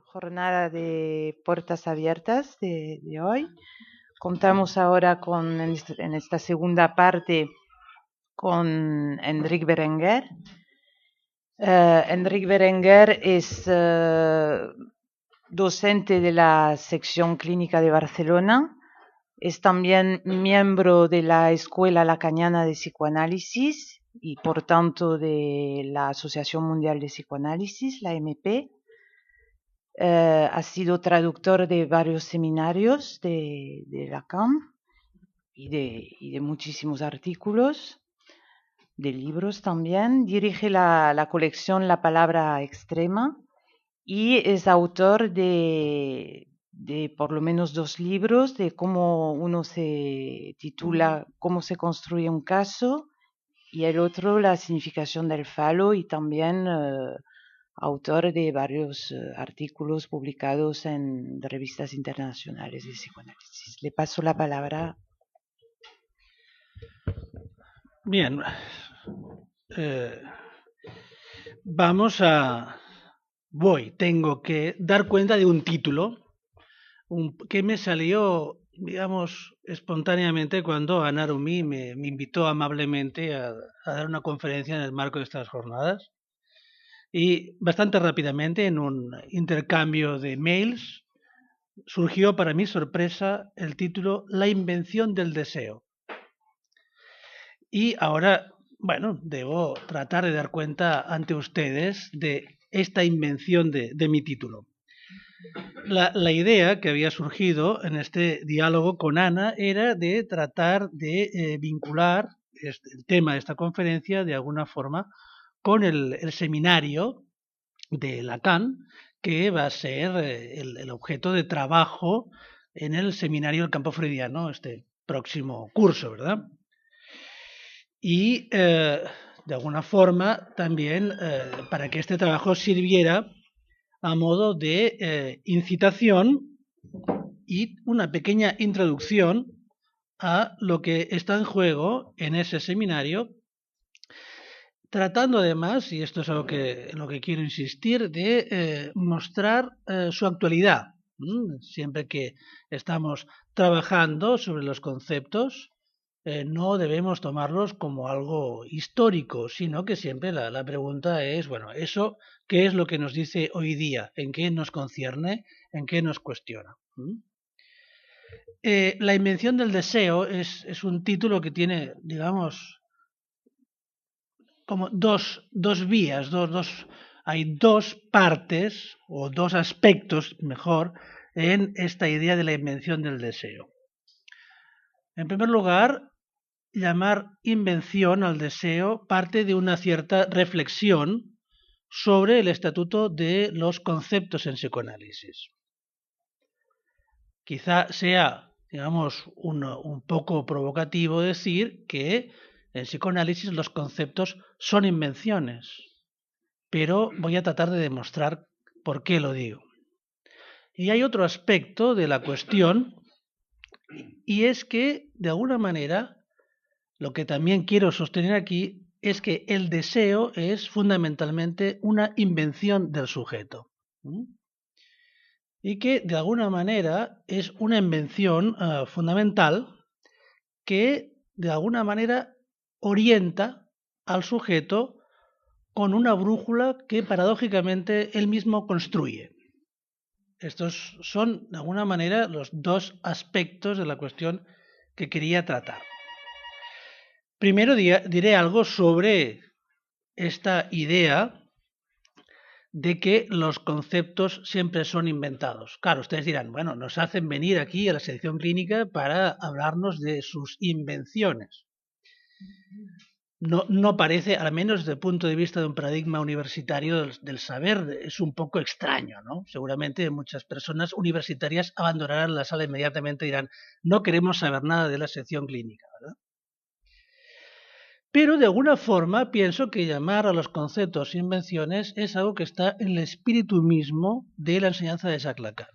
Jornada de puertas abiertas de hoy. Contamos ahora en esta segunda parte con Enric Berenguer. Enric Berenguer es docente de la sección clínica de Barcelona. Es también miembro de la Escuela Lacaniana de Psicoanálisis y por tanto de la Asociación Mundial de Psicoanálisis, la MP. Ha sido traductor de varios seminarios de Lacan y de muchísimos artículos, de libros también. Dirige la colección La Palabra Extrema y es autor de por lo menos 2 libros de cómo uno se titula Cómo se construye un caso y el otro La significación del falo y también autor de varios artículos publicados en revistas internacionales de psicoanálisis. Le paso la palabra. Bien, tengo que dar cuenta de un título que me salió, digamos, espontáneamente cuando Ana Rumi me invitó amablemente a dar una conferencia en el marco de estas jornadas. Y bastante rápidamente, en un intercambio de mails, surgió para mi sorpresa el título La invención del deseo. Y ahora, bueno, debo tratar de dar cuenta ante ustedes de esta invención de mi título. La idea que había surgido en este diálogo con Ana era de tratar de vincular el tema de esta conferencia de alguna forma con el seminario de Lacan, que va a ser el objeto de trabajo en el seminario del campo freudiano, este próximo curso, ¿verdad? Y de alguna forma también para que este trabajo sirviera a modo de incitación y una pequeña introducción a lo que está en juego en ese seminario, tratando además, y esto es algo en lo que quiero insistir, de mostrar su actualidad. Siempre que estamos trabajando sobre los conceptos, no debemos tomarlos como algo histórico, sino que siempre la pregunta es, bueno, ¿eso qué es lo que nos dice hoy día? ¿En qué nos concierne? ¿En qué nos cuestiona? La invención del deseo es un título que tiene, digamos, como dos vías, hay dos partes o dos aspectos, mejor, en esta idea de la invención del deseo. En primer lugar, llamar invención al deseo parte de una cierta reflexión sobre el estatuto de los conceptos en psicoanálisis. Quizá sea, digamos, un poco provocativo decir que en psicoanálisis los conceptos son invenciones, pero voy a tratar de demostrar por qué lo digo. Y hay otro aspecto de la cuestión, y es que, de alguna manera, lo que también quiero sostener aquí es que el deseo es fundamentalmente una invención del sujeto. Y que, de alguna manera, es una invención fundamental que, de alguna manera, orienta al sujeto con una brújula que, paradójicamente, él mismo construye. Estos son, de alguna manera, los dos aspectos de la cuestión que quería tratar. Primero diré algo sobre esta idea de que los conceptos siempre son inventados. Claro, ustedes dirán, bueno, nos hacen venir aquí a la sección clínica para hablarnos de sus invenciones. No parece, al menos desde el punto de vista de un paradigma universitario del saber, es un poco extraño, ¿no? Seguramente muchas personas universitarias abandonarán la sala inmediatamente y dirán, no queremos saber nada de la sección clínica, ¿verdad? Pero de alguna forma pienso que llamar a los conceptos invenciones es algo que está en el espíritu mismo de la enseñanza de Jacques Lacan.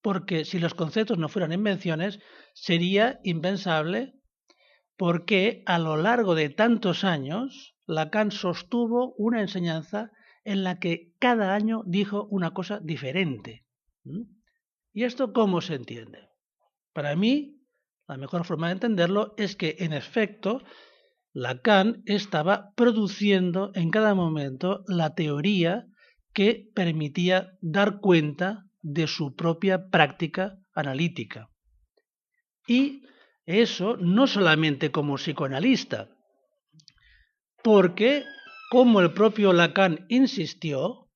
Porque si los conceptos no fueran invenciones, sería impensable porque a lo largo de tantos años Lacan sostuvo una enseñanza en la que cada año dijo una cosa diferente. ¿Y esto cómo se entiende? Para mí, la mejor forma de entenderlo es que, en efecto, Lacan estaba produciendo en cada momento la teoría que permitía dar cuenta de su propia práctica analítica. Y eso no solamente como psicoanalista, porque, como el propio Lacan insistió,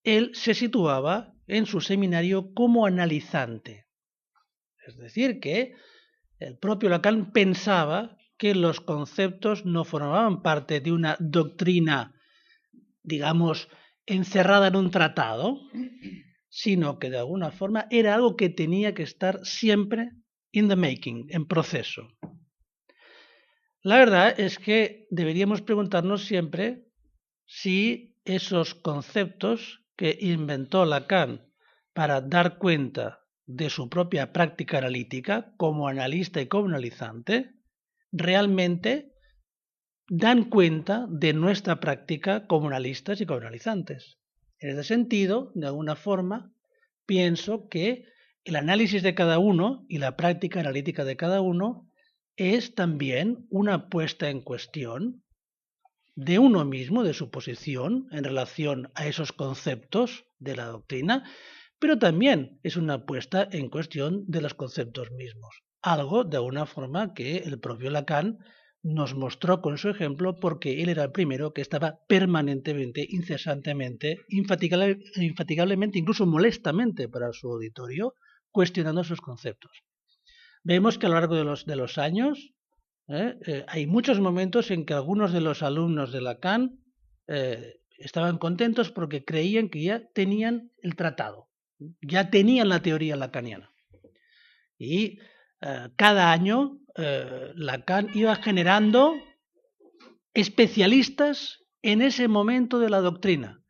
él se situaba en su seminario como analizante. Es decir, que el propio Lacan pensaba que los conceptos no formaban parte de una doctrina, digamos, encerrada en un tratado, sino que de alguna forma era algo que tenía que estar siempre in the making, en proceso. La verdad es que deberíamos preguntarnos siempre si esos conceptos que inventó Lacan para dar cuenta de su propia práctica analítica como analista y como analizante, realmente dan cuenta de nuestra práctica como analistas y como analizantes. En ese sentido, de alguna forma, pienso que el análisis de cada uno y la práctica analítica de cada uno es también una puesta en cuestión de uno mismo, de su posición en relación a esos conceptos de la doctrina, pero también es una puesta en cuestión de los conceptos mismos. Algo, de alguna forma, que el propio Lacan nos mostró con su ejemplo, porque él era el primero que estaba permanentemente, incesantemente, infatigablemente, incluso molestamente para su auditorio, cuestionando sus conceptos. Vemos que a lo largo de los años hay muchos momentos en que algunos de los alumnos de Lacan estaban contentos porque creían que ya tenían el tratado, ya tenían la teoría lacaniana. Y cada año Lacan iba generando especialistas en ese momento de la doctrina,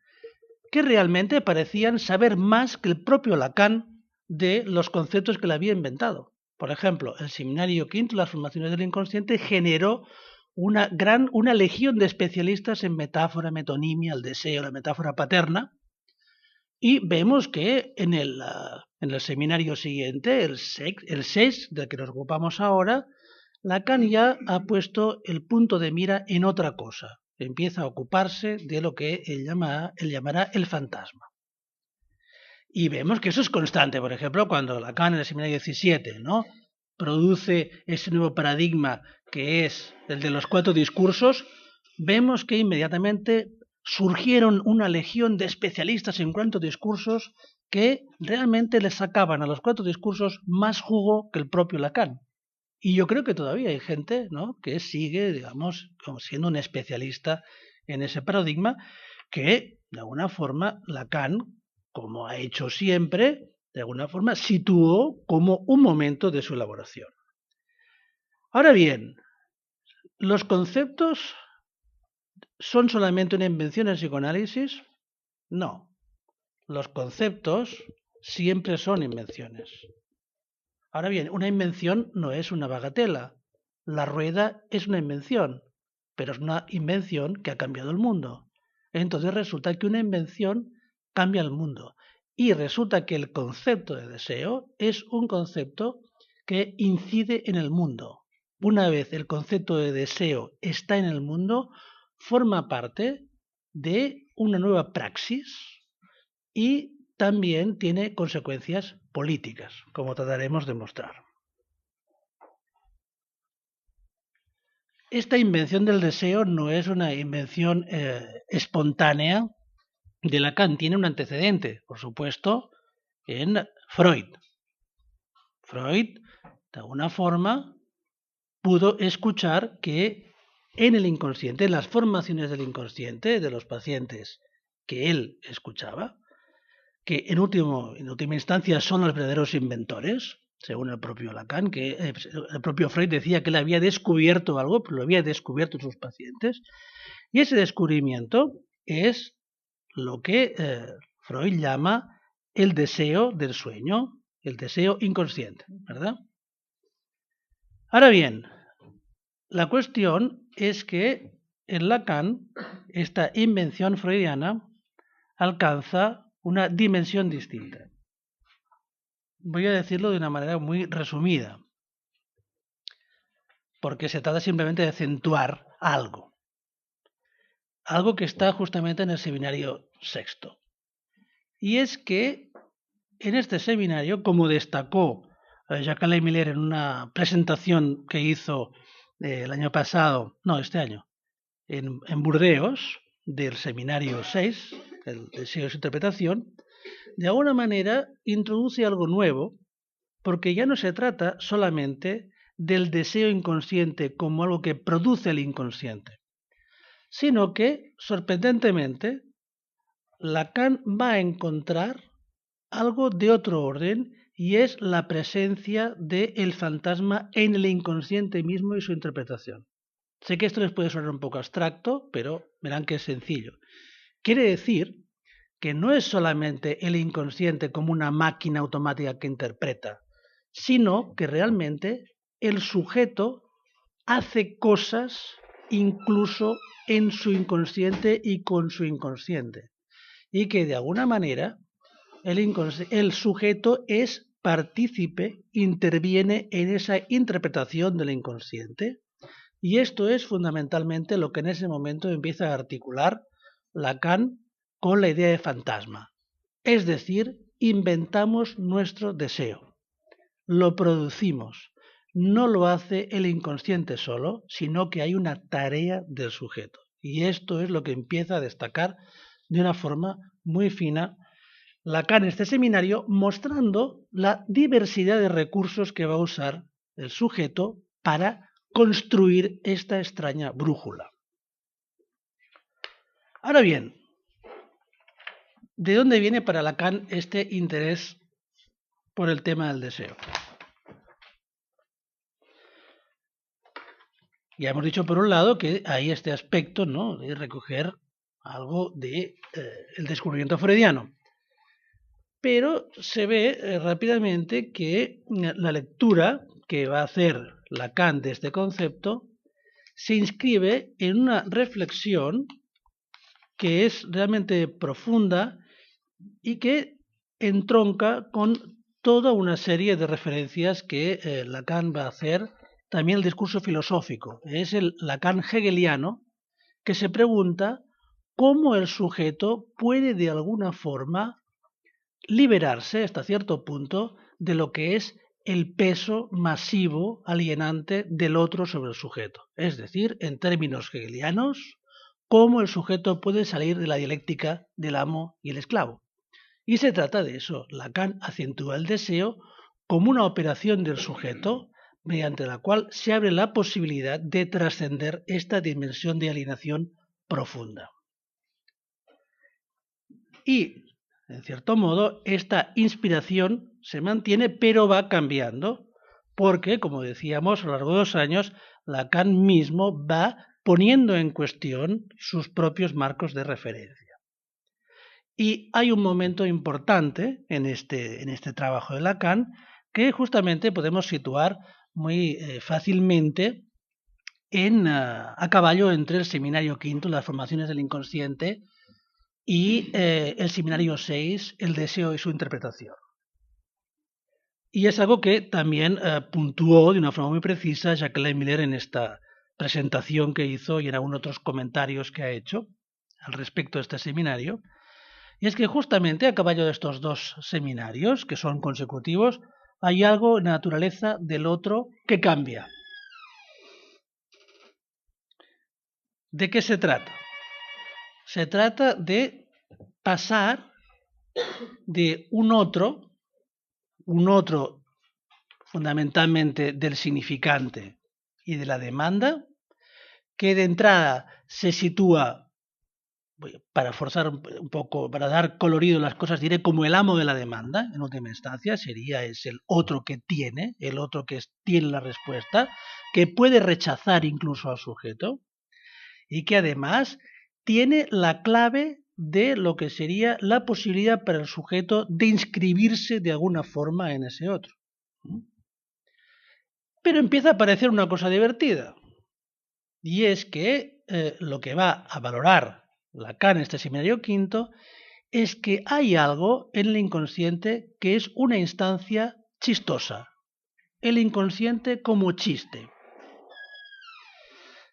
que realmente parecían saber más que el propio Lacan de los conceptos que le había inventado. Por ejemplo, el Seminario Quinto, las formaciones del inconsciente, generó una legión de especialistas en metáfora, metonimia, el deseo, la metáfora paterna, y vemos que en el seminario siguiente, el 6, del que nos ocupamos ahora, Lacan ya ha puesto el punto de mira en otra cosa. Empieza a ocuparse de lo que él llamará el fantasma. Y vemos que eso es constante. Por ejemplo, cuando Lacan en el seminario 17, ¿no?, produce ese nuevo paradigma que es el de los 4 discursos, vemos que inmediatamente surgieron una legión de especialistas en 4 discursos que realmente le sacaban a los 4 discursos más jugo que el propio Lacan. Y yo creo que todavía hay gente, ¿no?, que sigue, digamos, como siendo un especialista en ese paradigma, que de alguna forma Lacan, como ha hecho siempre, de alguna forma situó como un momento de su elaboración. Ahora bien, ¿los conceptos son solamente una invención en psicoanálisis? No. Los conceptos siempre son invenciones. Ahora bien, una invención no es una bagatela. La rueda es una invención, pero es una invención que ha cambiado el mundo. Entonces resulta que una invención cambia el mundo. Y resulta que el concepto de deseo es un concepto que incide en el mundo. Una vez el concepto de deseo está en el mundo, forma parte de una nueva praxis y también tiene consecuencias políticas, como trataremos de mostrar. Esta invención del deseo no es una invención espontánea de Lacan, tiene un antecedente, por supuesto, en Freud. Freud, de alguna forma, pudo escuchar que en el inconsciente, en las formaciones del inconsciente de los pacientes que él escuchaba, que en última instancia son los verdaderos inventores, según el propio Lacan, que el propio Freud decía que él había descubierto algo, pero lo había descubierto en sus pacientes, y ese descubrimiento es lo que Freud llama el deseo del sueño, el deseo inconsciente, ¿verdad? Ahora bien, la cuestión es que en Lacan, esta invención freudiana alcanza una dimensión distinta. Voy a decirlo de una manera muy resumida, porque se trata simplemente de acentuar algo que está justamente en el seminario sexto. Y es que en este seminario, como destacó Jacques Miller en una presentación que hizo el año pasado, no, este año, en Burdeos, del seminario 6, el deseo de su interpretación, de alguna manera introduce algo nuevo, porque ya no se trata solamente del deseo inconsciente como algo que produce el inconsciente, sino que, sorprendentemente, Lacan va a encontrar algo de otro orden y es la presencia del fantasma en el inconsciente mismo y su interpretación. Sé que esto les puede sonar un poco abstracto, pero verán que es sencillo. Quiere decir que no es solamente el inconsciente como una máquina automática que interpreta, sino que realmente el sujeto hace cosas incluso en su inconsciente y con su inconsciente. Y que de alguna manera el sujeto es partícipe, interviene en esa interpretación del inconsciente. Y esto es fundamentalmente lo que en ese momento empieza a articular Lacan con la idea de fantasma. Es decir, inventamos nuestro deseo, lo producimos. No lo hace el inconsciente solo, sino que hay una tarea del sujeto. Y esto es lo que empieza a destacar de una forma muy fina Lacan en este seminario, mostrando la diversidad de recursos que va a usar el sujeto para construir esta extraña brújula. Ahora bien, ¿de dónde viene para Lacan este interés por el tema del deseo? Ya hemos dicho por un lado que hay este aspecto, ¿no?, de recoger algo del descubrimiento freudiano. Pero se ve rápidamente que la lectura que va a hacer Lacan de este concepto se inscribe en una reflexión que es realmente profunda y que entronca con toda una serie de referencias que Lacan va a hacer, también el discurso filosófico. Es el Lacan hegeliano que se pregunta cómo el sujeto puede de alguna forma liberarse hasta cierto punto de lo que es el peso masivo alienante del otro sobre el sujeto. Es decir, en términos hegelianos, cómo el sujeto puede salir de la dialéctica del amo y el esclavo. Y se trata de eso. Lacan acentúa el deseo como una operación del sujeto mediante la cual se abre la posibilidad de trascender esta dimensión de alienación profunda. Y, en cierto modo, esta inspiración se mantiene, pero va cambiando, porque, como decíamos, a lo largo de los años, Lacan mismo va poniendo en cuestión sus propios marcos de referencia. Y hay un momento importante en este trabajo de Lacan que justamente podemos situar muy fácilmente a caballo entre el seminario quinto, las formaciones del inconsciente, y el seminario 6, el deseo y su interpretación. Y es algo que también puntuó de una forma muy precisa Jacques Miller en esta presentación que hizo y en algunos otros comentarios que ha hecho al respecto de este seminario. Y es que justamente a caballo de estos dos seminarios, que son consecutivos, hay algo en la naturaleza del otro que cambia. ¿De qué se trata? Se trata de pasar de un otro fundamentalmente del significante y de la demanda, que de entrada se sitúa, para forzar un poco, para dar colorido a las cosas, diré como el amo de la demanda, en última instancia, es el otro que tiene, el otro que tiene la respuesta, que puede rechazar incluso al sujeto, y que además tiene la clave de lo que sería la posibilidad para el sujeto de inscribirse de alguna forma en ese otro. Pero empieza a parecer una cosa divertida, y es que lo que va a valorar Lacan en este seminario quinto es que hay algo en el inconsciente que es una instancia chistosa. El inconsciente como chiste.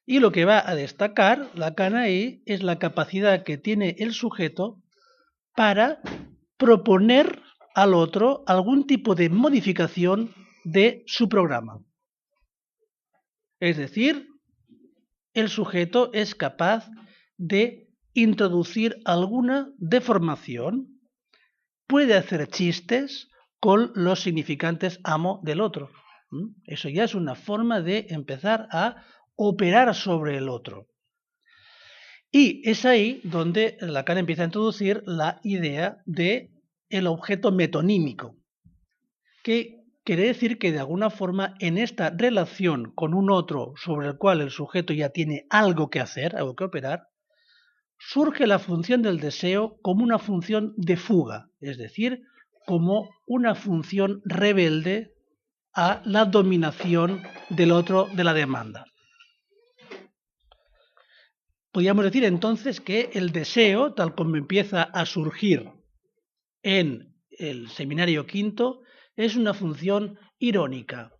Y lo que va a destacar Lacan ahí es la capacidad que tiene el sujeto para proponer al otro algún tipo de modificación de su programa. Es decir, el sujeto es capaz de introducir alguna deformación, puede hacer chistes con los significantes amo del otro. Eso ya es una forma de empezar a operar sobre el otro. Y es ahí donde Lacan empieza a introducir la idea de el objeto metonímico, que quiere decir que de alguna forma en esta relación con un otro sobre el cual el sujeto ya tiene algo que hacer, algo que operar, surge la función del deseo como una función de fuga, es decir, como una función rebelde a la dominación del otro de la demanda. Podríamos decir entonces que el deseo, tal como empieza a surgir en el seminario quinto, es una función irónica.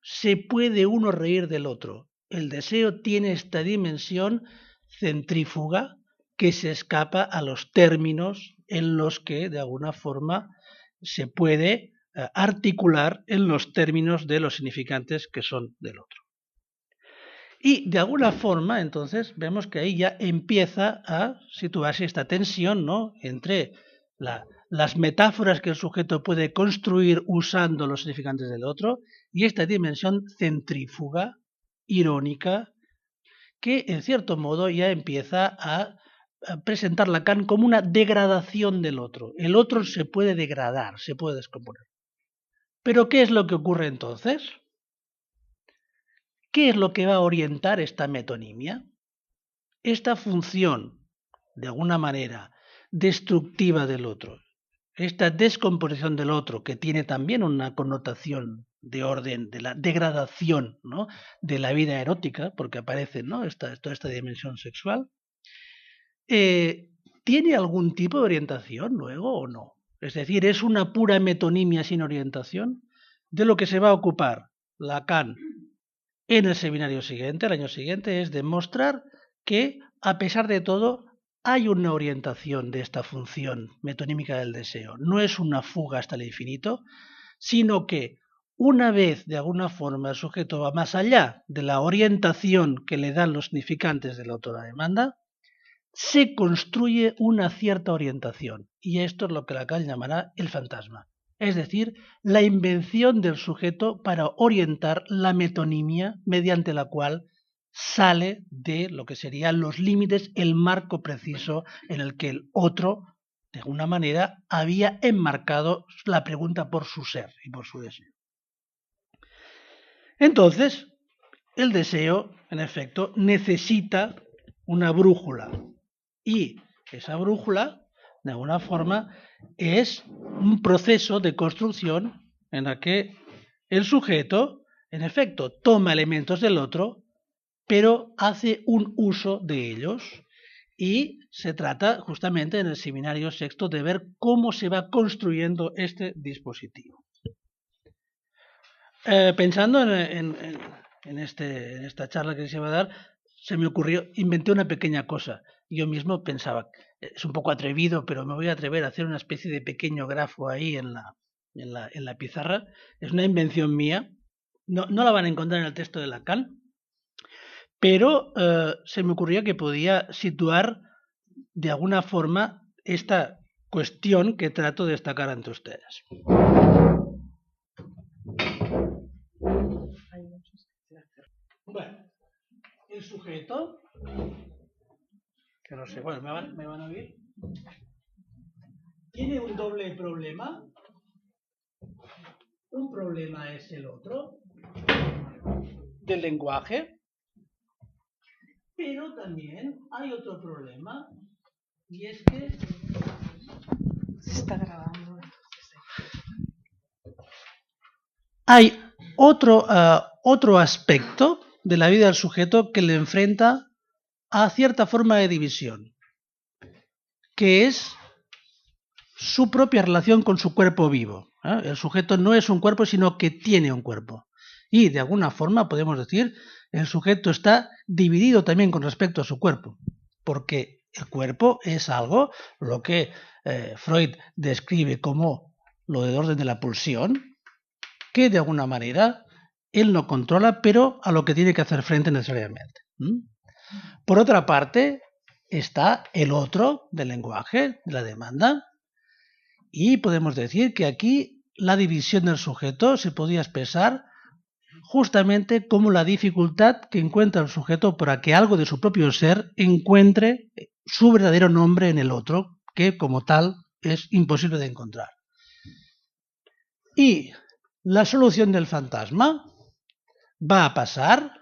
Se puede uno reír del otro. El deseo tiene esta dimensión centrífuga que se escapa a los términos en los que de alguna forma se puede articular en los términos de los significantes que son del otro. Y de alguna forma, entonces, vemos que ahí ya empieza a situarse esta tensión, ¿no?, entre las metáforas que el sujeto puede construir usando los significantes del otro y esta dimensión centrífuga, irónica, que en cierto modo ya empieza a presentar Lacan como una degradación del otro. El otro se puede degradar, se puede descomponer. ¿Pero qué es lo que ocurre entonces? ¿Qué es lo que va a orientar esta metonimia? Esta función, de alguna manera, destructiva del otro, esta descomposición del otro, que tiene también una connotación de orden de la degradación, ¿no?, de la vida erótica, porque aparece, ¿no?, toda esta dimensión sexual, ¿tiene algún tipo de orientación luego o no? Es decir, ¿es una pura metonimia sin orientación? De lo que se va a ocupar Lacan en el seminario siguiente, el año siguiente, es demostrar que, a pesar de todo, hay una orientación de esta función metonímica del deseo. No es una fuga hasta el infinito, sino que una vez, de alguna forma, el sujeto va más allá de la orientación que le dan los significantes de la autodemanda, se construye una cierta orientación. Y esto es lo que Lacan llamará el fantasma. Es decir, la invención del sujeto para orientar la metonimia mediante la cual sale de lo que serían los límites, el marco preciso en el que el otro, de alguna manera, había enmarcado la pregunta por su ser y por su deseo. Entonces, el deseo, en efecto, necesita una brújula. Y esa brújula, de alguna forma, es un proceso de construcción en la que el sujeto, en efecto, toma elementos del otro, pero hace un uso de ellos. Y se trata, justamente en el seminario sexto, de ver cómo se va construyendo este dispositivo. Pensando en esta charla que se va a dar, se me ocurrió, inventé una pequeña cosa. Yo mismo pensaba, es un poco atrevido, pero me voy a atrever a hacer una especie de pequeño grafo ahí en la pizarra. Es una invención mía, no la van a encontrar en el texto de Lacan, pero se me ocurrió que podía situar de alguna forma esta cuestión que trato de destacar ante ustedes. Bueno, el sujeto, que no sé, bueno, ¿me van a oír? Tiene un doble problema. Un problema es el otro, del lenguaje, pero también hay otro problema, y es que se está grabando. Hay otro aspecto de la vida del sujeto que le enfrenta a cierta forma de división, que es su propia relación con su cuerpo vivo. El sujeto no es un cuerpo, sino que tiene un cuerpo. Y de alguna forma podemos decir, el sujeto está dividido también con respecto a su cuerpo, porque el cuerpo es algo, lo que Freud describe como lo del orden de la pulsión, que de alguna manera él no controla, pero a lo que tiene que hacer frente necesariamente. Por otra parte, está el otro del lenguaje, de la demanda, y podemos decir que aquí la división del sujeto se podría expresar justamente como la dificultad que encuentra el sujeto para que algo de su propio ser encuentre su verdadero nombre en el otro, que como tal es imposible de encontrar. Y la solución del fantasma va a pasar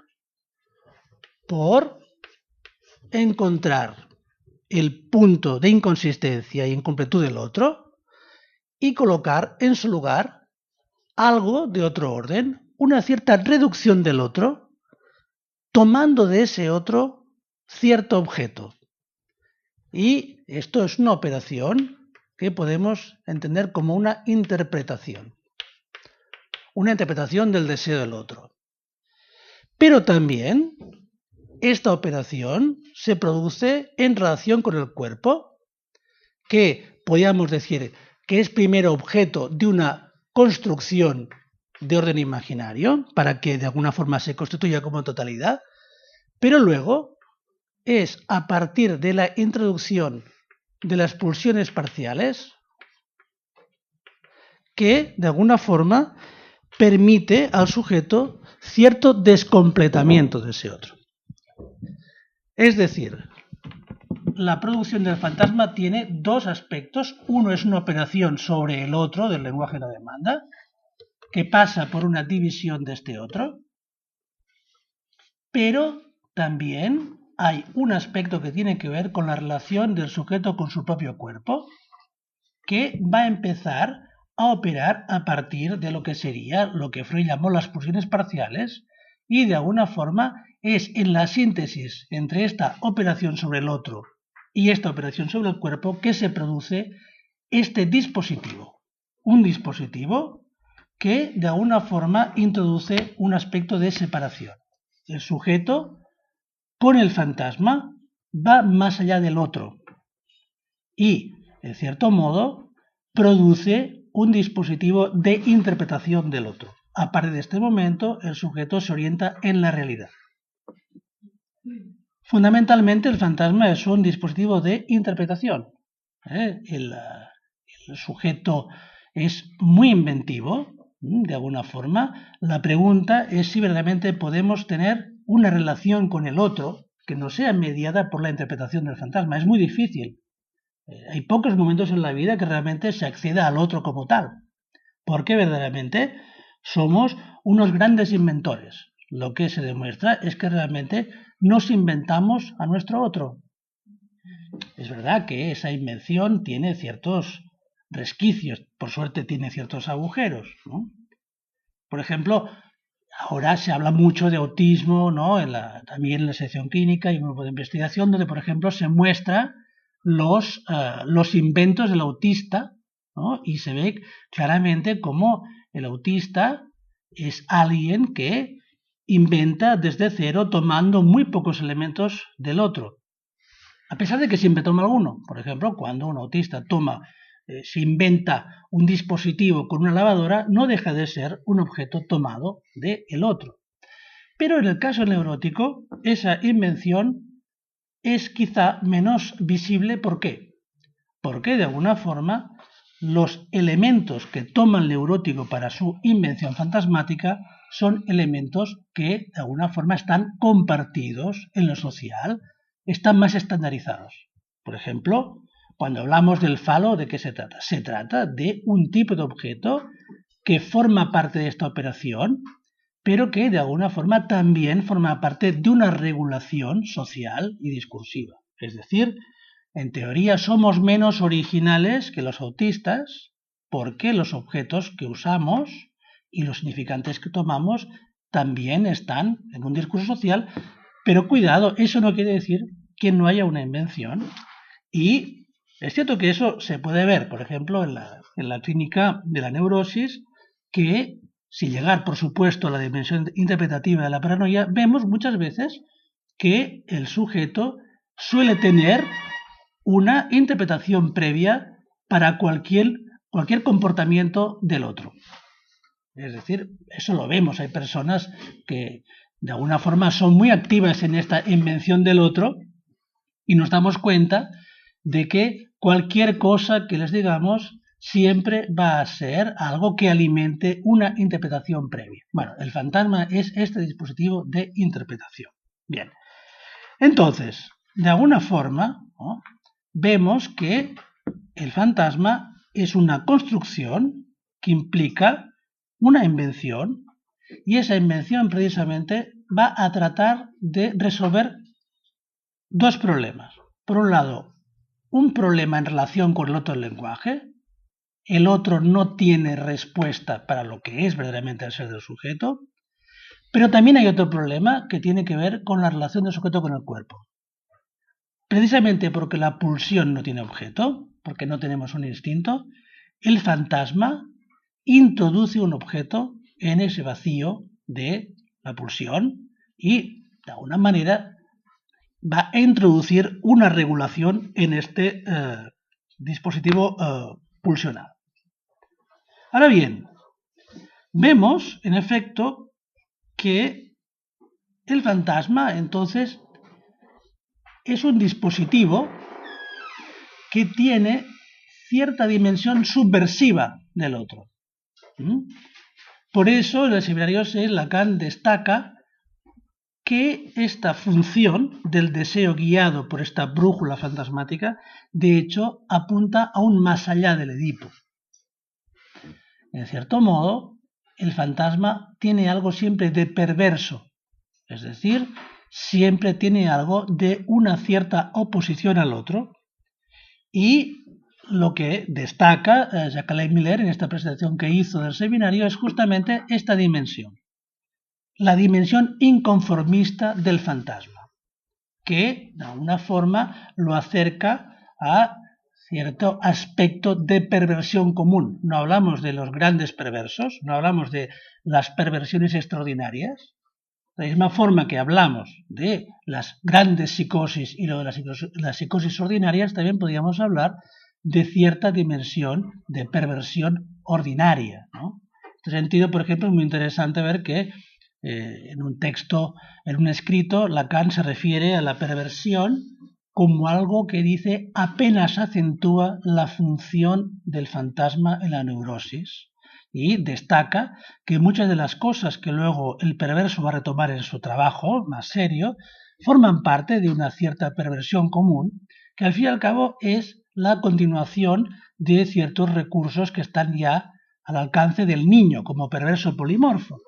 por encontrar el punto de inconsistencia y incompletud del otro y colocar en su lugar algo de otro orden, una cierta reducción del otro, tomando de ese otro cierto objeto. Y esto es una operación que podemos entender como una interpretación del deseo del otro. Pero también esta operación se produce en relación con el cuerpo, que podríamos decir que es primero objeto de una construcción de orden imaginario, para que de alguna forma se constituya como totalidad, pero luego es a partir de la introducción de las pulsiones parciales que de alguna forma permite al sujeto cierto descompletamiento de ese otro. Es decir, la producción del fantasma tiene dos aspectos. Uno es una operación sobre el otro del lenguaje de la demanda, que pasa por una división de este otro, pero también hay un aspecto que tiene que ver con la relación del sujeto con su propio cuerpo, que va a empezar a operar a partir de lo que sería lo que Freud llamó las pulsiones parciales, y de alguna forma es en la síntesis entre esta operación sobre el otro y esta operación sobre el cuerpo que se produce este dispositivo. Un dispositivo que de alguna forma introduce un aspecto de separación. El sujeto con el fantasma va más allá del otro y, en cierto modo, produce un dispositivo de interpretación del otro. A partir de este momento, el sujeto se orienta en la realidad. Fundamentalmente, el fantasma es un dispositivo de interpretación. El sujeto es muy inventivo, de alguna forma. La pregunta es si verdaderamente podemos tener una relación con el otro que no sea mediada por la interpretación del fantasma. Es muy difícil. Hay pocos momentos en la vida que realmente se acceda al otro como tal, porque verdaderamente somos unos grandes inventores. Lo que se demuestra es que realmente nos inventamos a nuestro otro. Es verdad que esa invención tiene ciertos resquicios, por suerte tiene ciertos agujeros, ¿no? Por ejemplo, ahora se habla mucho de autismo, ¿no? También en la sección clínica y un grupo de investigación donde, por ejemplo, se muestra los inventos del autista, ¿no? Y se ve claramente cómo el autista es alguien que inventa desde cero tomando muy pocos elementos del otro. A pesar de que siempre toma alguno. Por ejemplo, cuando un autista se inventa un dispositivo con una lavadora, no deja de ser un objeto tomado del otro. Pero en el caso neurótico, esa invención es quizá menos visible. ¿Por qué? Porque de alguna forma los elementos que toma el neurótico para su invención fantasmática son elementos que de alguna forma están compartidos en lo social, están más estandarizados. Por ejemplo, cuando hablamos del falo, ¿de qué se trata? Se trata de un tipo de objeto que forma parte de esta operación, pero que de alguna forma también forma parte de una regulación social y discursiva. Es decir, en teoría somos menos originales que los autistas porque los objetos que usamos y los significantes que tomamos también están en un discurso social, pero cuidado, eso no quiere decir que no haya una invención y Es cierto que eso se puede ver, por ejemplo, en la clínica de la neurosis, que sin llegar, por supuesto, a la dimensión interpretativa de la paranoia, vemos muchas veces que el sujeto suele tener una interpretación previa para cualquier comportamiento del otro. Es decir, eso lo vemos. Hay personas que de alguna forma son muy activas en esta invención del otro y nos damos cuenta de que cualquier cosa que les digamos siempre va a ser algo que alimente una interpretación previa. Bueno, el fantasma es este dispositivo de interpretación. Bien, entonces, de alguna forma, ¿no?, vemos que el fantasma es una construcción que implica una invención, y esa invención precisamente va a tratar de resolver dos problemas. Por un lado, un problema en relación con el otro lenguaje. El otro no tiene respuesta para lo que es verdaderamente el ser del sujeto. Pero también hay otro problema que tiene que ver con la relación del sujeto con el cuerpo. Precisamente porque la pulsión no tiene objeto, porque no tenemos un instinto, el fantasma introduce un objeto en ese vacío de la pulsión y, de alguna manera, va a introducir una regulación en este dispositivo pulsional. Ahora bien, vemos, en efecto, que el fantasma, entonces, es un dispositivo que tiene cierta dimensión subversiva del otro. Por eso, en el seminario 6, Lacan destaca que esta función del deseo guiado por esta brújula fantasmática, de hecho, apunta aún más allá del Edipo. En cierto modo, el fantasma tiene algo siempre de perverso, es decir, siempre tiene algo de una cierta oposición al otro, y lo que destaca Jacques Miller en esta presentación que hizo del seminario es justamente esta dimensión, la dimensión inconformista del fantasma, que de alguna forma lo acerca a cierto aspecto de perversión común. No hablamos de los grandes perversos, no hablamos de las perversiones extraordinarias. De la misma forma que hablamos de las grandes psicosis y lo de las psicosis ordinarias, también podríamos hablar de cierta dimensión de perversión ordinaria, ¿no? En este sentido, por ejemplo, es muy interesante ver que en un texto, en un escrito, Lacan se refiere a la perversión como algo que dice apenas acentúa la función del fantasma en la neurosis, y destaca que muchas de las cosas que luego el perverso va a retomar en su trabajo más serio forman parte de una cierta perversión común, que al fin y al cabo es la continuación de ciertos recursos que están ya al alcance del niño como perverso polimorfo.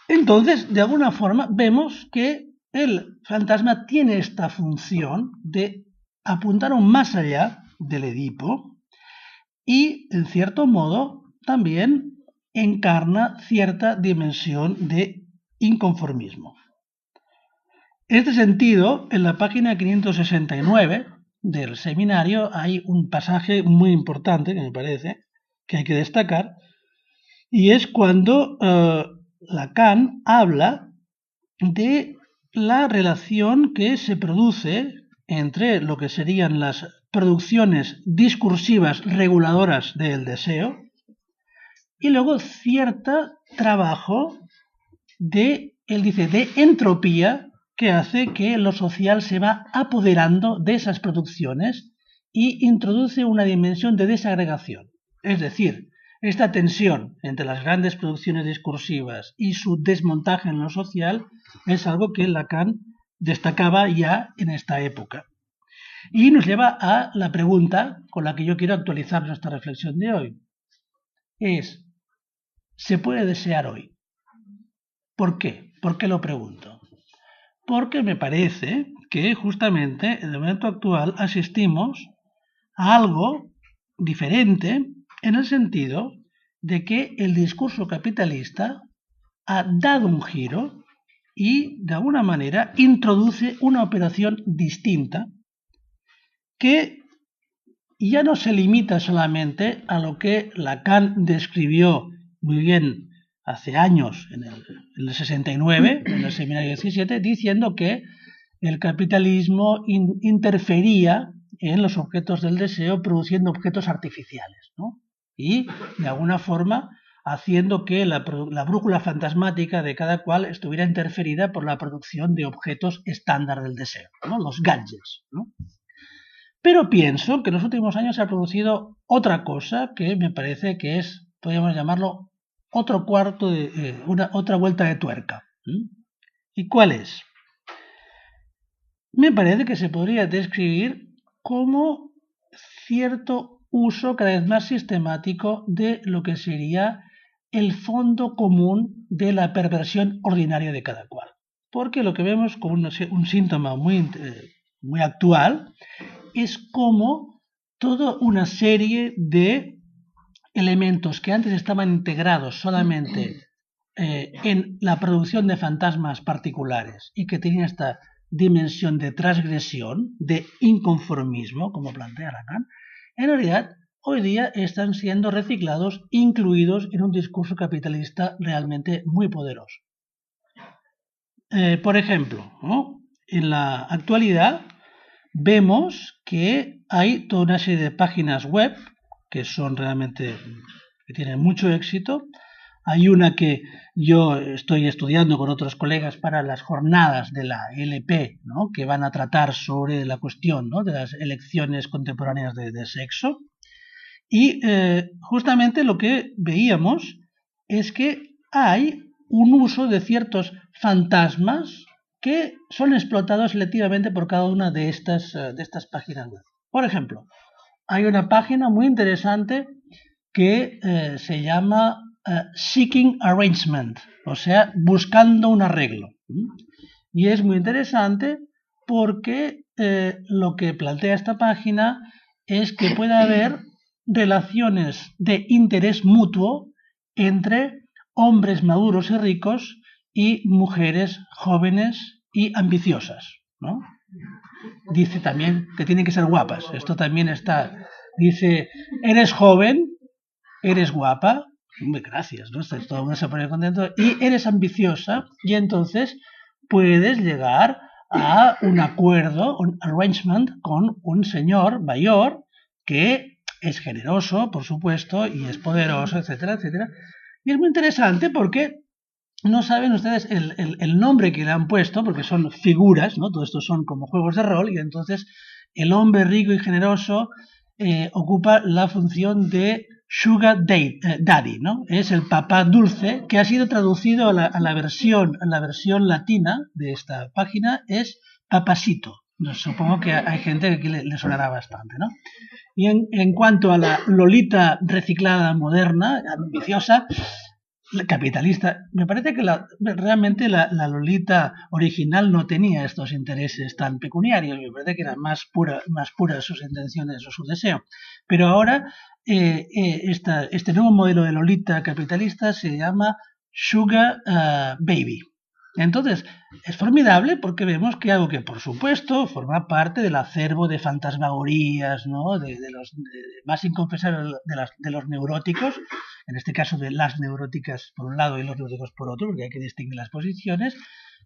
Entonces, de alguna forma, vemos que el fantasma tiene esta función de apuntar aún más allá del Edipo y, en cierto modo, también encarna cierta dimensión de inconformismo. En este sentido, en la página 569 del seminario hay un pasaje muy importante que me parece que hay que destacar, y es cuando Lacan habla de la relación que se produce entre lo que serían las producciones discursivas reguladoras del deseo y luego cierto trabajo de, él dice, de entropía que hace que lo social se va apoderando de esas producciones y introduce una dimensión de desagregación. Es decir, esta tensión entre las grandes producciones discursivas y su desmontaje en lo social es algo que Lacan destacaba ya en esta época. Y nos lleva a la pregunta con la que yo quiero actualizar nuestra reflexión de hoy. Es, ¿se puede desear hoy? ¿Por qué? ¿Por qué lo pregunto? Porque me parece que justamente en el momento actual asistimos a algo diferente en el sentido de que el discurso capitalista ha dado un giro y, de alguna manera, introduce una operación distinta que ya no se limita solamente a lo que Lacan describió muy bien hace años, en el 69, en el seminario 17, diciendo que el capitalismo interfería en los objetos del deseo produciendo objetos artificiales, ¿no? Y, de alguna forma, haciendo que la brújula fantasmática de cada cual estuviera interferida por la producción de objetos estándar del deseo, ¿no? Los gadgets, ¿no? Pero pienso que en los últimos años se ha producido otra cosa que me parece que es, podríamos llamarlo, otro cuarto de otra vuelta de tuerca. ¿Y cuál es? Me parece que se podría describir como cierto uso cada vez más sistemático de lo que sería el fondo común de la perversión ordinaria de cada cual. Porque lo que vemos como un síntoma muy actual es como toda una serie de elementos que antes estaban integrados solamente en la producción de fantasmas particulares y que tenían esta dimensión de transgresión, de inconformismo, como plantea Lacan, en realidad hoy día están siendo reciclados, incluidos en un discurso capitalista realmente muy poderoso. Por ejemplo, ¿no? En la actualidad vemos que hay toda una serie de páginas web que son realmente, que tienen mucho éxito. Hay una que yo estoy estudiando con otros colegas para las jornadas de la LP, ¿no? Que van a tratar sobre la cuestión, ¿no? De las elecciones contemporáneas de sexo. Y justamente lo que veíamos es que hay un uso de ciertos fantasmas que son explotados selectivamente por cada una de estas páginas web. Por ejemplo, hay una página muy interesante que se llama Seeking Arrangement, o sea, buscando un arreglo. Y es muy interesante porque lo que plantea esta página es que puede haber relaciones de interés mutuo entre hombres maduros y ricos y mujeres jóvenes y ambiciosas, ¿no? Dice también que tienen que ser guapas. Esto también está. Dice, eres joven, eres guapa, gracias, ¿no? Todo el mundo se pone contento. Y eres ambiciosa y entonces puedes llegar a un acuerdo, un arrangement con un señor mayor que es generoso, por supuesto, y es poderoso, etcétera, etcétera. Y es muy interesante porque no saben ustedes el nombre que le han puesto, porque son figuras, ¿no? Todo esto son como juegos de rol, y entonces el hombre rico y generoso ocupa la función de Sugar Daddy, ¿no? Es el papá dulce, que ha sido traducido a la versión latina de esta página, es papacito. Supongo que hay gente que aquí le sonará bastante, ¿no? Y en cuanto a la Lolita reciclada moderna, ambiciosa, capitalista, me parece que realmente la Lolita original no tenía estos intereses tan pecuniarios, me parece que eran más puras sus intenciones o su deseo. Pero ahora este nuevo modelo de Lolita capitalista se llama Sugar Baby. Entonces, es formidable porque vemos que algo que, por supuesto, forma parte del acervo de fantasmagorías, ¿no? de los más inconfesables de los neuróticos, en este caso de las neuróticas por un lado y los neuróticos por otro, porque hay que distinguir las posiciones,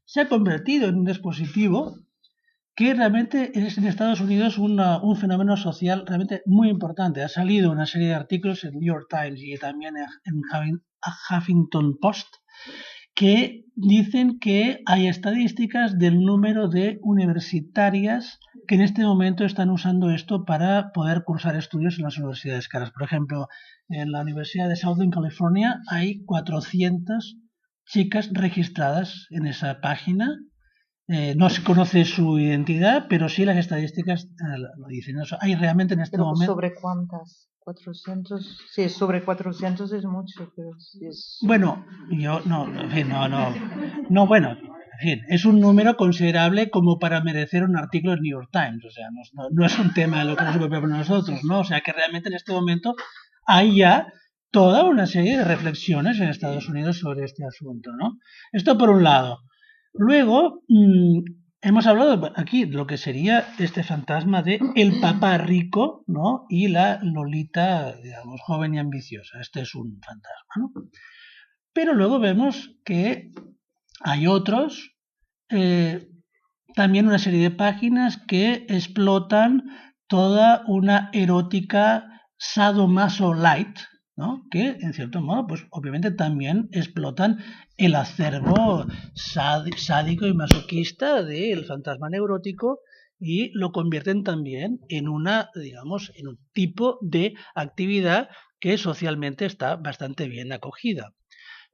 se ha convertido en un dispositivo que realmente es en Estados Unidos un fenómeno social realmente muy importante. Ha salido una serie de artículos en New York Times y también en Huffington Post que dicen que hay estadísticas del número de universitarias que en este momento están usando esto para poder cursar estudios en las universidades caras. Por ejemplo, en la Universidad de Southern California hay 400 chicas registradas en esa página. No se conoce su identidad, pero sí las estadísticas lo dicen. Hay realmente en este momento... ¿Sobre cuántas? 400, sí, sobre 400 es mucho, pero es... Bueno, yo bueno, en fin, es un número considerable como para merecer un artículo del New York Times, o sea, no es un tema de lo que nos preocupa para nosotros, ¿no? O sea, que realmente en este momento hay ya toda una serie de reflexiones en Estados Unidos sobre este asunto, ¿no? Esto por un lado. Luego, hemos hablado aquí de lo que sería este fantasma de el papá rico, ¿no? Y la Lolita, digamos, joven y ambiciosa. Este es un fantasma, ¿no? Pero luego vemos que hay otros, también una serie de páginas que explotan toda una erótica sadomaso light, ¿no? Que en cierto modo, pues obviamente también explotan el acervo sádico y masoquista del fantasma neurótico y lo convierten también en una, digamos, en un tipo de actividad que socialmente está bastante bien acogida.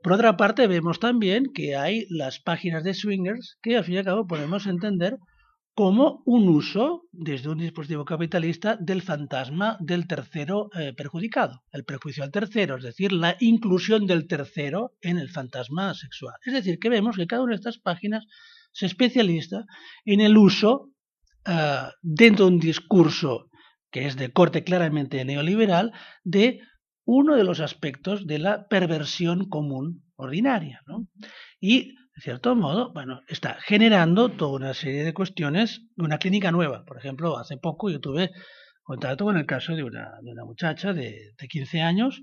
Por otra parte, vemos también que hay las páginas de swingers que al fin y al cabo podemos entender como un uso desde un dispositivo capitalista del fantasma del tercero perjudicado, el perjuicio al tercero, es decir, la inclusión del tercero en el fantasma sexual. Es decir, que vemos que cada una de estas páginas se especializa en el uso dentro de un discurso que es de corte claramente neoliberal de uno de los aspectos de la perversión común ordinaria, ¿no? Y, de cierto modo, bueno, está generando toda una serie de cuestiones de una clínica nueva. Por ejemplo, hace poco yo tuve contacto con el caso de una muchacha de 15 años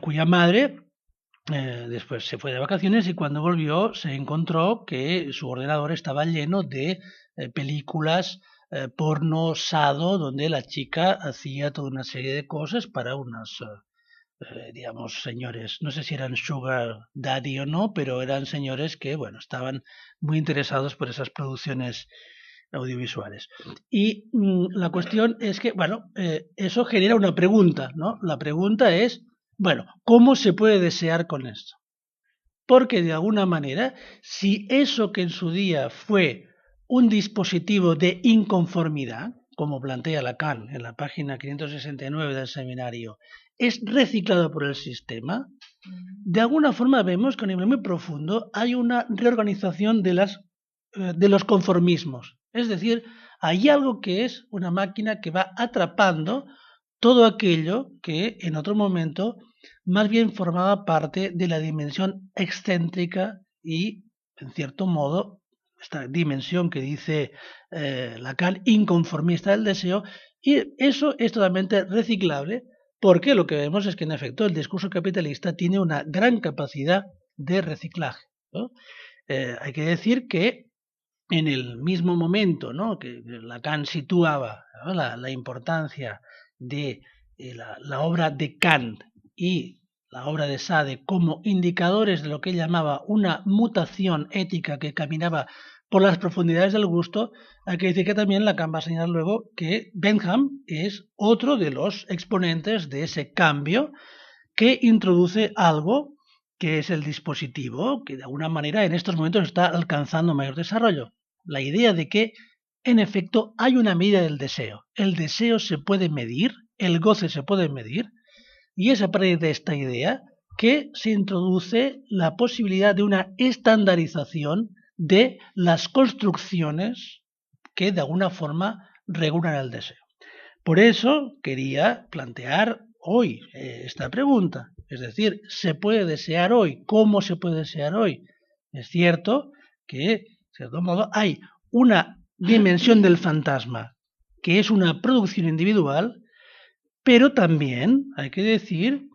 cuya madre después se fue de vacaciones y cuando volvió se encontró que su ordenador estaba lleno de películas porno sado donde la chica hacía toda una serie de cosas para unos digamos, señores, no sé si eran sugar daddy o no, pero eran señores que, bueno, estaban muy interesados por esas producciones audiovisuales. Y la cuestión es que, bueno, eso genera una pregunta, ¿no? La pregunta es, bueno, ¿cómo se puede desear con esto? Porque de alguna manera, si eso que en su día fue un dispositivo de inconformidad, como plantea Lacan en la página 569 del seminario, es reciclado por el sistema, de alguna forma vemos que a un nivel muy profundo hay una reorganización de los conformismos. Es decir, hay algo que es una máquina que va atrapando todo aquello que en otro momento más bien formaba parte de la dimensión excéntrica y, en cierto modo, esta dimensión que dice Lacan, inconformista del deseo, y eso es totalmente reciclable porque lo que vemos es que, en efecto, el discurso capitalista tiene una gran capacidad de reciclaje, ¿no? Hay que decir que en el mismo momento, ¿no?, que Lacan situaba, ¿no?, la importancia de la obra de Kant y la obra de Sade como indicadores de lo que él llamaba una mutación ética que caminaba por las profundidades del gusto, hay que decir que también Lacan va a señalar luego que Bentham es otro de los exponentes de ese cambio que introduce algo que es el dispositivo, que de alguna manera en estos momentos está alcanzando mayor desarrollo. La idea de que, en efecto, hay una medida del deseo. El deseo se puede medir, el goce se puede medir, y es a partir de esta idea que se introduce la posibilidad de una estandarización de las construcciones que de alguna forma regulan el deseo. Por eso quería plantear hoy esta pregunta, es decir, ¿se puede desear hoy? ¿Cómo se puede desear hoy? Es cierto que, de cierto modo, hay una dimensión del fantasma que es una producción individual, pero también hay que decir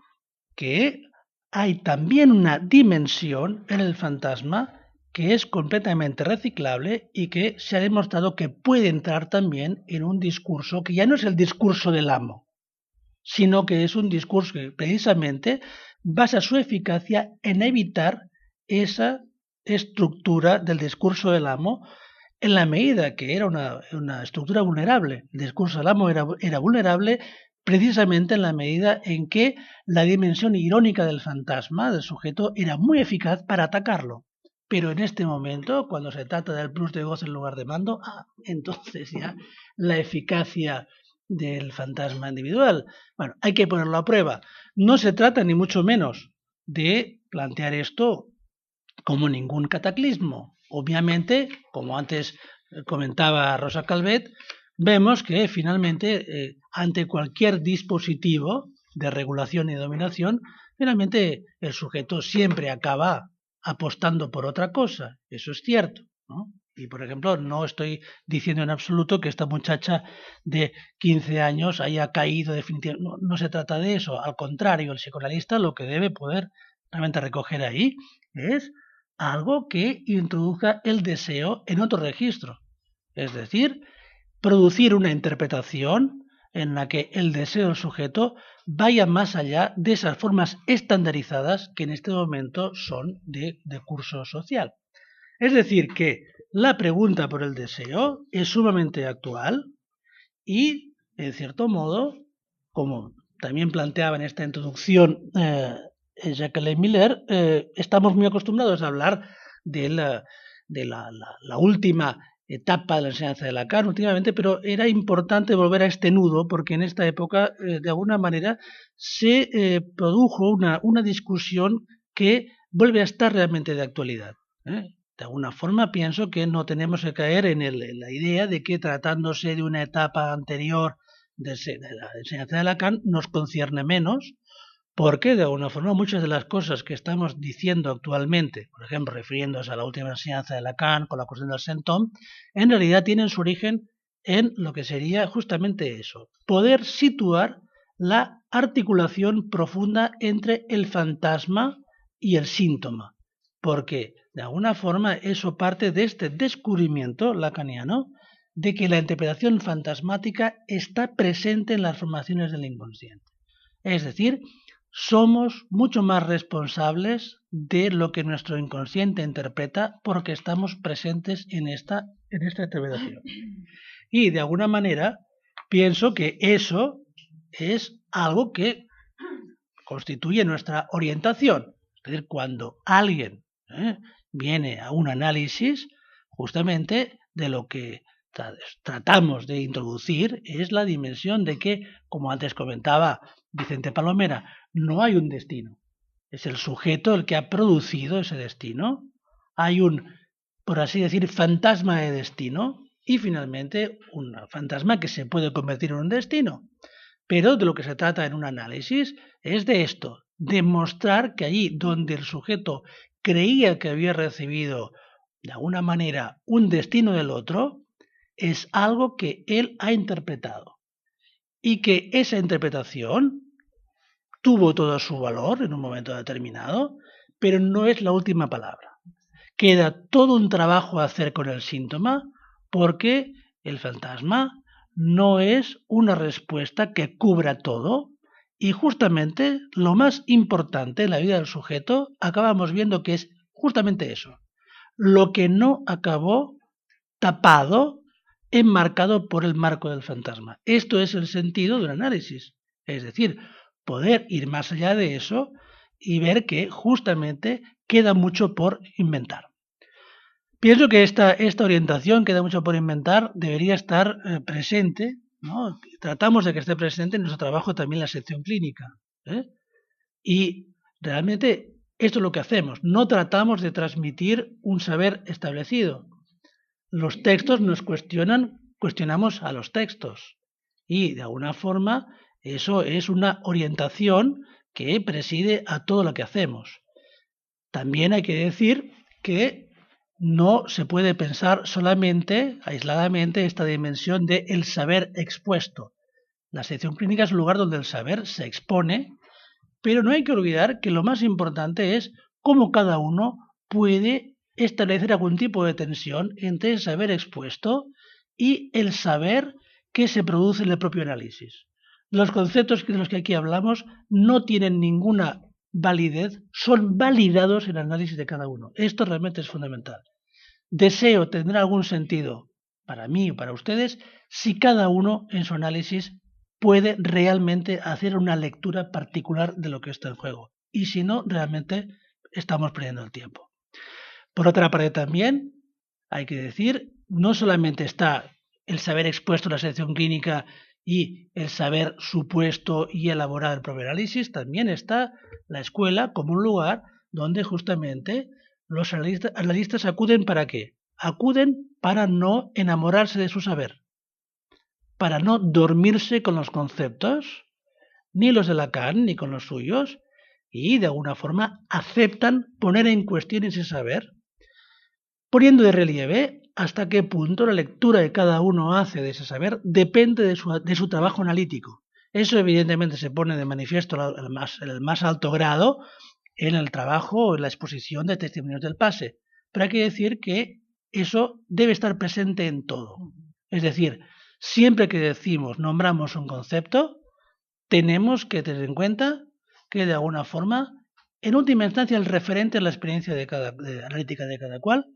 que hay también una dimensión en el fantasma que es completamente reciclable y que se ha demostrado que puede entrar también en un discurso que ya no es el discurso del amo, sino que es un discurso que precisamente basa su eficacia en evitar esa estructura del discurso del amo en la medida que era una estructura vulnerable. El discurso del amo era vulnerable precisamente en la medida en que la dimensión irónica del fantasma, del sujeto, era muy eficaz para atacarlo. Pero en este momento, cuando se trata del plus de goce en lugar de mando, entonces ya la eficacia del fantasma individual, bueno, hay que ponerlo a prueba. No se trata ni mucho menos de plantear esto como ningún cataclismo. Obviamente, como antes comentaba Rosa Calvet, vemos que finalmente ante cualquier dispositivo de regulación y dominación, finalmente el sujeto siempre acaba apostando por otra cosa. Eso es cierto, ¿no? Y, por ejemplo, no estoy diciendo en absoluto que esta muchacha de 15 años haya caído definitivamente. No, no se trata de eso. Al contrario, el psicoanalista lo que debe poder realmente recoger ahí es algo que introduzca el deseo en otro registro. Es decir, producir una interpretación en la que el deseo del sujeto vaya más allá de esas formas estandarizadas que en este momento son de curso social. Es decir, que la pregunta por el deseo es sumamente actual y, en cierto modo, como también planteaba en esta introducción Jacqueline Miller, estamos muy acostumbrados a hablar de la última etapa de la enseñanza de Lacan últimamente, pero era importante volver a este nudo porque en esta época, de alguna manera, se produjo una discusión que vuelve a estar realmente de actualidad. De alguna forma pienso que no tenemos que caer en la idea de que tratándose de una etapa anterior de la enseñanza de Lacan nos concierne menos, porque de alguna forma muchas de las cosas que estamos diciendo actualmente, por ejemplo, refiriéndose a la última enseñanza de Lacan con la cuestión del sentón, en realidad tienen su origen en lo que sería justamente eso, poder situar la articulación profunda entre el fantasma y el síntoma, porque de alguna forma eso parte de este descubrimiento lacaniano de que la interpretación fantasmática está presente en las formaciones del inconsciente. Es decir, somos mucho más responsables de lo que nuestro inconsciente interpreta porque estamos presentes en esta interpretación. Y de alguna manera pienso que eso es algo que constituye nuestra orientación. Es decir, cuando alguien viene a un análisis, justamente de lo que tratamos de introducir es la dimensión de que, como antes comentaba Vicente Palomera, no hay un destino. Es el sujeto el que ha producido ese destino. Hay un, por así decir, fantasma de destino y finalmente un fantasma que se puede convertir en un destino. Pero de lo que se trata en un análisis es de esto, demostrar que allí donde el sujeto creía que había recibido de alguna manera un destino del otro, es algo que él ha interpretado y que esa interpretación tuvo todo su valor en un momento determinado, pero no es la última palabra. Queda todo un trabajo a hacer con el síntoma porque el fantasma no es una respuesta que cubra todo y justamente lo más importante en la vida del sujeto acabamos viendo que es justamente eso, lo que no acabó tapado, enmarcado por el marco del fantasma. Esto es el sentido del análisis, es decir, poder ir más allá de eso y ver que justamente queda mucho por inventar. Pienso que esta orientación, queda mucho por inventar, debería estar presente, ¿no? Tratamos de que esté presente en nuestro trabajo también en la sección clínica. Y realmente esto es lo que hacemos, no tratamos de transmitir un saber establecido. Los textos nos cuestionamos a los textos. Y de alguna forma eso es una orientación que preside a todo lo que hacemos. También hay que decir que no se puede pensar solamente, aisladamente, esta dimensión del saber expuesto. La sección clínica es un lugar donde el saber se expone, pero no hay que olvidar que lo más importante es cómo cada uno puede establecer algún tipo de tensión entre el saber expuesto y el saber que se produce en el propio análisis. Los conceptos de los que aquí hablamos no tienen ninguna validez, son validados en el análisis de cada uno. Esto realmente es fundamental. Deseo tendrá algún sentido para mí o para ustedes si cada uno en su análisis puede realmente hacer una lectura particular de lo que está en juego. Y si no, realmente estamos perdiendo el tiempo. Por otra parte también hay que decir, no solamente está el saber expuesto en la sección clínica y el saber supuesto y elaborar el propio análisis, también está la escuela como un lugar donde justamente los analistas acuden ¿para qué? Acuden para no enamorarse de su saber, para no dormirse con los conceptos, ni los de Lacan, ni con los suyos, y de alguna forma aceptan poner en cuestión ese saber, poniendo de relieve hasta qué punto la lectura que cada uno hace de ese saber depende de su trabajo analítico. Eso evidentemente se pone de manifiesto en el más alto grado en el trabajo o en la exposición de testimonios del pase. Pero hay que decir que eso debe estar presente en todo. Es decir, siempre que nombramos un concepto, tenemos que tener en cuenta que de alguna forma, en última instancia, el referente es la experiencia analítica de cada cual,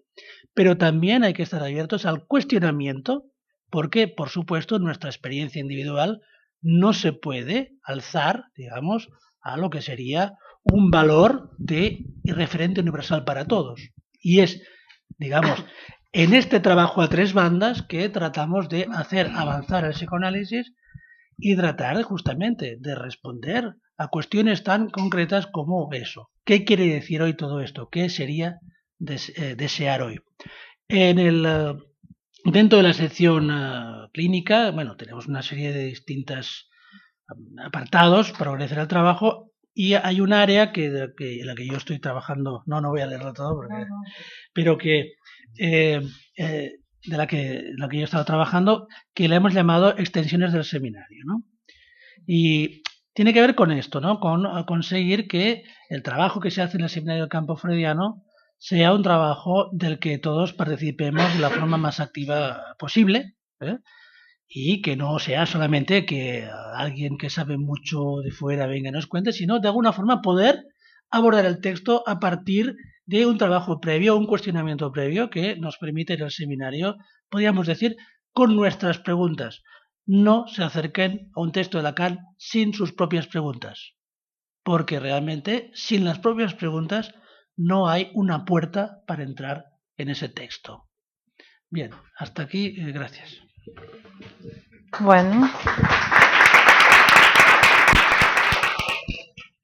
pero también hay que estar abiertos al cuestionamiento, porque, por supuesto, nuestra experiencia individual no se puede alzar, digamos, a lo que sería un valor de referente universal para todos. Y es, digamos, en este trabajo a tres bandas que tratamos de hacer avanzar el psicoanálisis y tratar justamente de responder a cuestiones tan concretas como eso. ¿Qué quiere decir hoy todo esto? ¿Qué sería desear hoy? Dentro de la sección clínica, bueno, tenemos una serie de distintos apartados para organizar el trabajo y hay un área en la que yo estoy trabajando, no voy a leerlo todo, pero que de la que yo he estado trabajando, que le hemos llamado extensiones del seminario, ¿no? Y tiene que ver con esto, ¿no? Con conseguir que el trabajo que se hace en el seminario del campo freudiano sea un trabajo del que todos participemos de la forma más activa posible, y que no sea solamente que alguien que sabe mucho de fuera venga y nos cuente, sino de alguna forma poder abordar el texto a partir de un trabajo previo, un cuestionamiento previo que nos permite en el seminario, podríamos decir, con nuestras preguntas. No se acerquen a un texto de Lacan sin sus propias preguntas, porque realmente sin las propias preguntas no hay una puerta para entrar en ese texto. Bien, hasta aquí, gracias. Bueno.